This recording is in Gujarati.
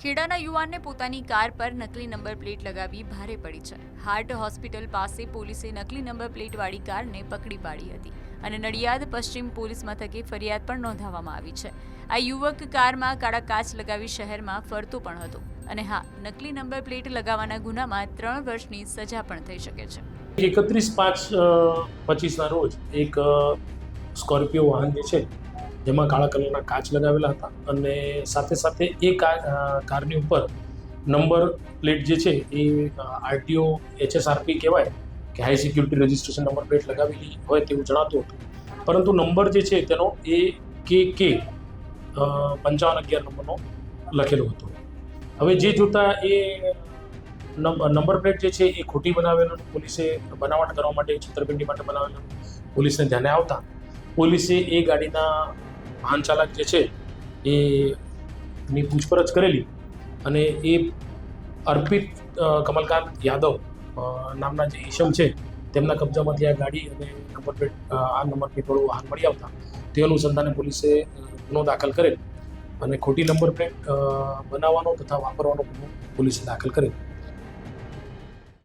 ખેડાના યુવાનને પોતાની કાર પર નકલી નંબર પ્લેટ લગાવી ભારે પડી છે. હાર્ટ હોસ્પિટલ પાસે પોલીસે નકલી નંબર પ્લેટવાળી કારને પકડી પાડી હતી અને નડિયાદ પશ્ચિમ પોલીસ મથકે ફરિયાદ પણ નોંધાવવામાં આવી છે. આ યુવક કારમાં કાળા કાચ લગાવી શહેરમાં ફરતો પણ હતો અને હા, નકલી નંબર પ્લેટ લગાવવાના ગુનામાં 3 વર્ષની સજા પણ થઈ શકે છે. 31/5/25ના રોજ એક સ્કોર્પિયો વાહન જે છે જેમાં કાળા કલરના કાચ લગાવેલા હતા અને સાથે સાથે એ કારની ઉપર નંબર પ્લેટ જે છે એ આરટીઓ HSRP કહેવાય કે high security registration number plate લગાવેલી હોય તેવું જણાતું હતું, પરંતુ નંબર જે છે તેનો AKK 5511 નંબરનો લખેલો હતો. હવે જે જોતા એ નંબર પ્લેટ જે છે એ ખોટી બનાવેલો, પોલીસે બનાવટ કરવા માટે, છેતરપિંડી માટે બનાવેલો પોલીસને ધ્યાને આવતા પોલીસે એ ગાડીના વાહન ચાલક જે છે એની પૂછપરછ કરેલી અને એ અર્પિત કમલકાંત યાદવ નામના જે ઈસમ છે તેમના કબજામાંથી આ ગાડી અને નંબર પ્લેટવાળું વાહન મળી આવતા તે અનુસંધાને પોલીસે ગુનો દાખલ કરેલ અને ખોટી નંબર પ્લેટ બનાવવાનો તથા વાપરવાનો ગુનો પોલીસે દાખલ કરેલ.